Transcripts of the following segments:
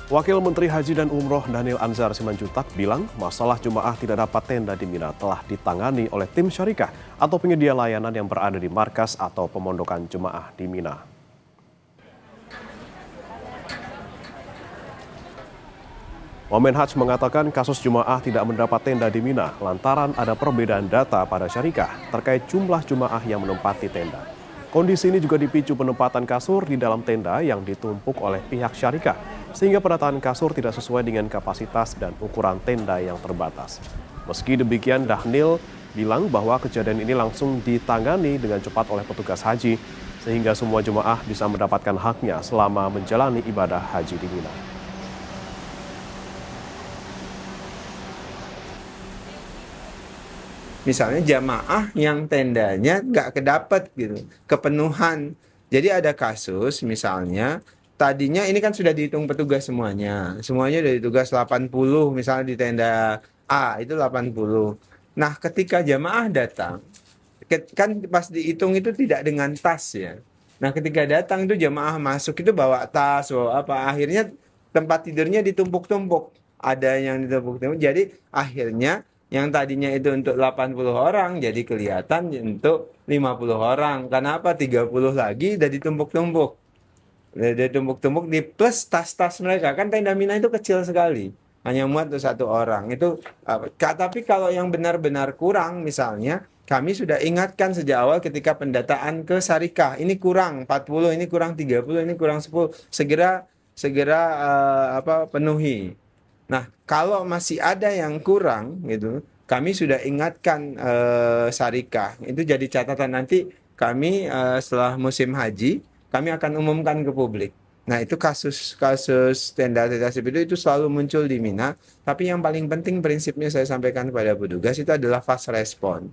Wakil Menteri Haji dan Umroh Dhanil Anzar Simanjuntak bilang masalah jemaah tidak dapat tenda di Mina telah ditangani oleh tim syarikah atau penyedia layanan yang berada di markas atau pemondokan jemaah di Mina. Wamenhaj mengatakan kasus jemaah tidak mendapat tenda di Mina lantaran ada perbedaan data pada syarikah terkait jumlah jemaah yang menempati tenda. Kondisi ini juga dipicu penempatan kasur di dalam tenda yang ditumpuk oleh pihak syarikah, sehingga penataan kasur tidak sesuai dengan kapasitas dan ukuran tenda yang terbatas. Meski demikian, Dhanil bilang bahwa kejadian ini langsung ditangani dengan cepat oleh petugas haji, sehingga semua jemaah bisa mendapatkan haknya selama menjalani ibadah haji di Mina. Misalnya jamaah yang tendanya nggak kedapat gitu, kepenuhan. Jadi ada kasus misalnya, tadinya ini kan sudah dihitung petugas semuanya. Semuanya dari tugas 80 misalnya di tenda A itu 80. Nah ketika jamaah datang, kan pas dihitung itu tidak dengan tas ya. Nah ketika datang itu jamaah masuk itu bawa tas, bawa apa. Akhirnya tempat tidurnya ditumpuk-tumpuk. Ada yang ditumpuk-tumpuk. Jadi akhirnya yang tadinya itu untuk 80 orang jadi kelihatan untuk 50 orang. Kenapa? 30 lagi udah ditumpuk-tumpuk. Udah ditumpuk-tumpuk di plus tas-tas mereka. Kan tenda Mina itu kecil sekali. Hanya muat untuk satu orang. Itu tapi kalau yang benar-benar kurang misalnya kami sudah ingatkan sejak awal ketika pendataan ke syarikah. Ini kurang 40, ini kurang 30, ini kurang 10. Segera penuhi. Nah, kalau masih ada yang kurang gitu, kami sudah ingatkan syarikah. Itu jadi catatan nanti kami setelah musim haji, kami akan umumkan ke publik. Nah, itu kasus tenda-tenda seperti itu selalu muncul di Mina, tapi yang paling penting prinsipnya saya sampaikan kepada petugas itu adalah fast respon.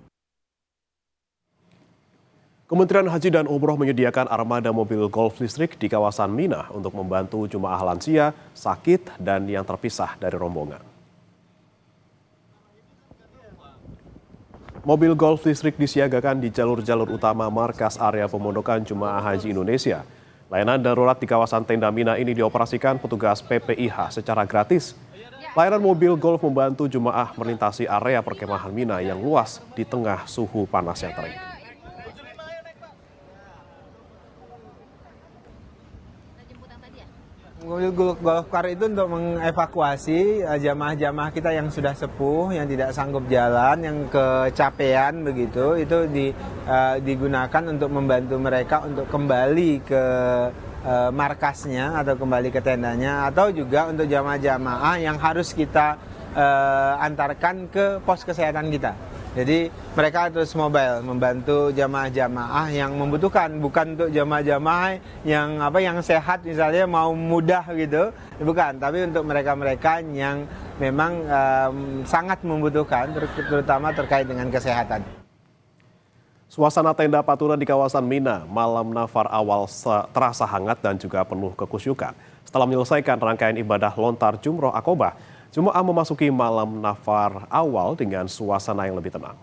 Kementerian Haji dan Umroh menyediakan armada mobil golf listrik di kawasan Mina untuk membantu jemaah lansia, sakit, dan yang terpisah dari rombongan. Mobil golf listrik disiagakan di jalur-jalur utama markas area pemondokan jemaah haji Indonesia. Layanan darurat di kawasan tenda Mina ini dioperasikan petugas PPIH secara gratis. Layanan mobil golf membantu jemaah melintasi area perkemahan Mina yang luas di tengah suhu panas yang terik. Mobil golf car itu untuk mengevakuasi jamaah-jamaah kita yang sudah sepuh, yang tidak sanggup jalan, yang kecapean begitu, itu digunakan untuk membantu mereka untuk kembali ke markasnya atau kembali ke tendanya, atau juga untuk jamaah-jamaah yang harus kita antarkan ke pos kesehatan kita. Jadi mereka terus mobile membantu jamaah-jamaah yang membutuhkan, bukan untuk jamaah-jamaah yang sehat misalnya mau mudah gitu, bukan, tapi untuk mereka-mereka yang memang sangat membutuhkan, terutama terkait dengan kesehatan. Suasana tenda Patuna di kawasan Mina malam nafar awal terasa hangat dan juga penuh kekusyukan. Setelah menyelesaikan rangkaian ibadah lontar Jumroh Aqobah, jemaah memasuki malam nafar awal dengan suasana yang lebih tenang.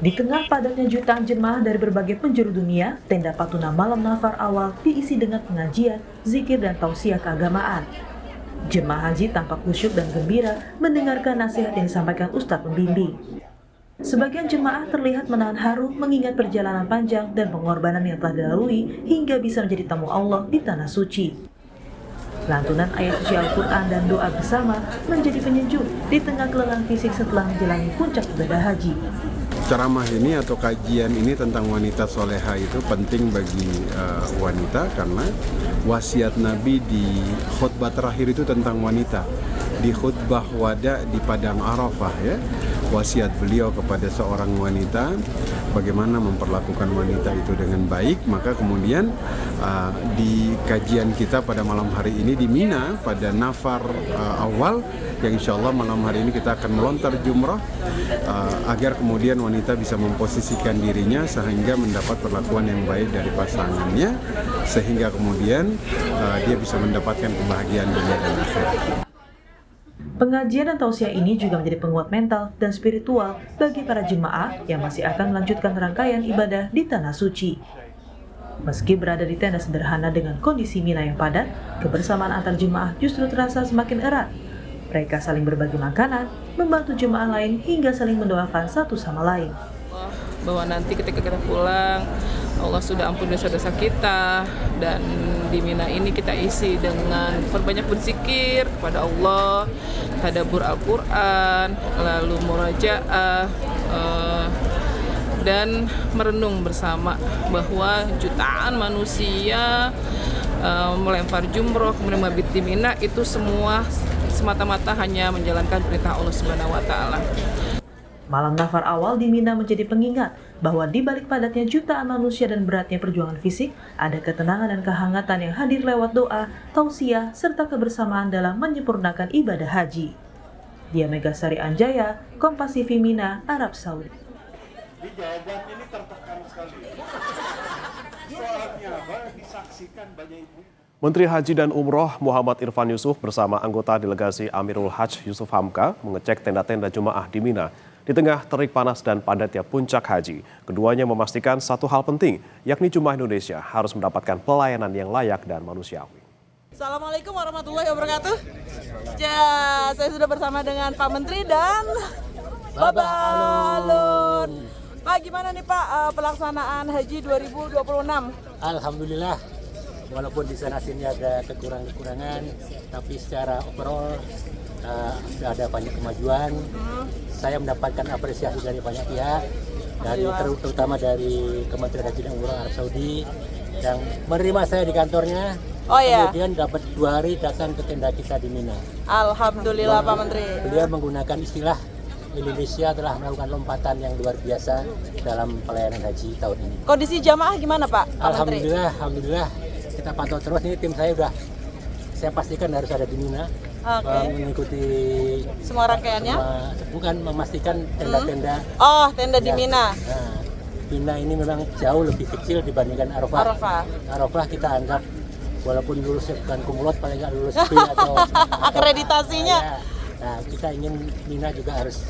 Di tengah padatnya jutaan jemaah dari berbagai penjuru dunia, tenda Patuna malam nafar awal diisi dengan pengajian, zikir, dan tausiah keagamaan. Jemaah haji tampak khusyuk dan gembira mendengarkan nasihat yang disampaikan Ustadz pembimbing. Sebagian jemaah terlihat menahan haru mengingat perjalanan panjang dan pengorbanan yang telah dilalui hingga bisa menjadi tamu Allah di tanah suci. Lantunan ayat suci Al-Quran dan doa bersama menjadi penyejuk di tengah kelelahan fisik setelah menjalani puncak ibadah haji. Ceramah ini atau kajian ini tentang wanita soleha itu penting bagi wanita karena wasiat Nabi di khutbah terakhir itu tentang wanita. Di khutbah wada di Padang Arafah ya, wasiat beliau kepada seorang wanita bagaimana memperlakukan wanita itu dengan baik. Maka kemudian di kajian kita pada malam hari ini di Mina pada nafar awal yang insya Allah malam hari ini kita akan melontar jumrah agar kemudian wanita bisa memposisikan dirinya sehingga mendapat perlakuan yang baik dari pasangannya sehingga kemudian dia bisa mendapatkan kebahagiaan dunia dan akhirat. Pengajian dan tausiah ini juga menjadi penguat mental dan spiritual bagi para jemaah yang masih akan melanjutkan rangkaian ibadah di Tanah Suci. Meski berada di tenda sederhana dengan kondisi Mina yang padat, kebersamaan antar jemaah justru terasa semakin erat. Mereka saling berbagi makanan, membantu jemaah lain hingga saling mendoakan satu sama lain. Bahwa nanti ketika kita pulang, Allah sudah ampuni dosa-dosa kita, dan di Mina ini kita isi dengan perbanyak berzikir kepada Allah, tadabbur Al-Quran, lalu murajaah, dan merenung bersama bahwa jutaan manusia melempar jumroh kemudian mabit di Mina itu semua semata-mata hanya menjalankan perintah Allah Subhanahu wa taala. Malam nafar awal di Mina menjadi pengingat bahwa di balik padatnya jutaan manusia dan beratnya perjuangan fisik, ada ketenangan dan kehangatan yang hadir lewat doa, tausiah, serta kebersamaan dalam menyempurnakan ibadah haji. Dia Megasari Anjaya, Kompas TV Mina, Arab Saudi. Jawaban ini tertekan sekali. Soalnya apa? Disaksikan banyak ibu. Menteri Haji dan Umroh Muhammad Irfan Yusuf bersama anggota delegasi Amirul Hajj Yusuf Hamka mengecek tenda-tenda jemaah di Mina. Di tengah terik panas dan padatnya puncak haji, keduanya memastikan satu hal penting, yakni jemaah Indonesia harus mendapatkan pelayanan yang layak dan manusiawi. Assalamualaikum warahmatullahi wabarakatuh. Ya, saya sudah bersama dengan Pak Menteri dan Bapak Alun. Pak, gimana nih Pak pelaksanaan Haji 2026? Alhamdulillah, walaupun di sana sini ada kekurangan-kekurangan, tapi secara overall sudah ada banyak kemajuan. Saya mendapatkan apresiasi dari banyak pihak, dari terutama dari Kementerian Haji dan Umroh Arab Saudi yang menerima saya di kantornya. Oh ya. Kemudian dapat 2 hari datang ke tenda kita di Mina. Alhamdulillah Pak Menteri. Beliau menggunakan istilah Indonesia telah melakukan lompatan yang luar biasa dalam pelayanan haji tahun ini. Kondisi jamaah gimana Pak? Alhamdulillah kita pantau terus. Ini tim saya saya pastikan harus ada di Mina. Mengikuti semua rangkaiannya? Bukan memastikan tenda-tenda. Oh, tenda di Mina. Nah, Mina ini memang jauh lebih kecil dibandingkan Arafah. Arafah kita anggap walaupun lulusnya bukan kumlot, paling nggak lulus B atau akreditasinya. Nah, kita ingin Mina juga harus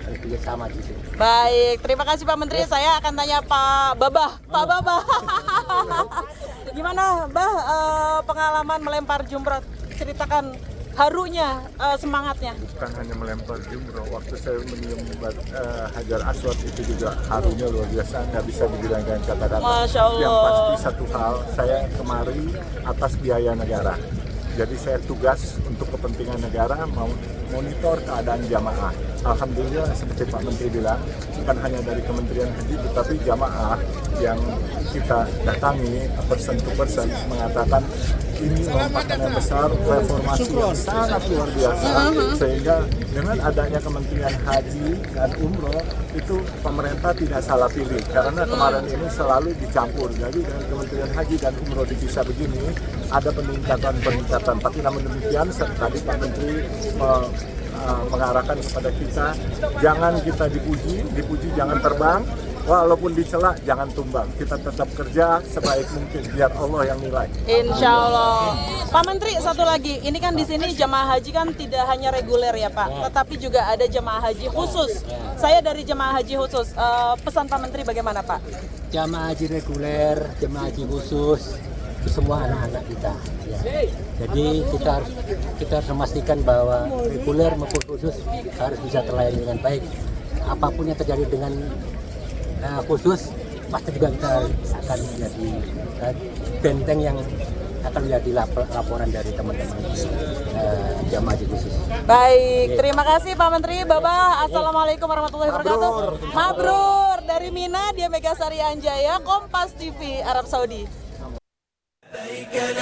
bekerja sama di situ. Baik, terima kasih Pak Menteri. Saya akan tanya Pak Babah. Pak Babah, gimana pengalaman melempar jumroh? Ceritakan harunya, semangatnya. Bukan hanya melempar jumroh, waktu saya menyium Hajar Aswad itu juga harunya luar biasa, nggak bisa dibilang dengan kata-kata. Masya Allah. Yang pasti satu hal, saya kemari atas biaya negara. Jadi saya tugas untuk kepentingan negara monitor keadaan jamaah. Alhamdulillah seperti Pak Menteri bilang, bukan hanya dari Kementerian Haji, tetapi jamaah yang kita datangi person to person mengatakan ini lompatan yang besar, reformasi yang sangat luar biasa, sehingga dengan adanya Kementerian Haji dan Umroh itu pemerintah tidak salah pilih, karena kemarin ini selalu dicampur. Jadi dengan Kementerian Haji dan Umroh dipisah begini, ada peningkatan. Tapi namun demikian, tadi Pak Menteri mengarahkan kepada kita, jangan kita dipuji jangan terbang, walaupun dicela jangan tumbang. Kita tetap kerja sebaik mungkin biar Allah yang nilai. Insya Allah. Pak Menteri, satu lagi, ini kan di sini jemaah haji kan tidak hanya reguler ya Pak, tetapi juga ada jemaah haji khusus. Saya dari jemaah haji khusus. Pesan Pak Menteri bagaimana Pak? Jemaah haji reguler, jemaah haji khusus, itu semua anak-anak kita. Ya. Jadi kita harus memastikan bahwa reguler maupun khusus harus bisa terlayani dengan baik. Apapun yang terjadi dengan khusus, pasti juga kita akan menjadi benteng yang akan menjadi laporan dari teman-teman jamaah haji khusus. Baik, terima kasih Pak Menteri. Babah, Assalamualaikum warahmatullahi wabarakatuh. Mabrur dari Mina, dia Megasari Anjaya, Kompas TV Arab Saudi.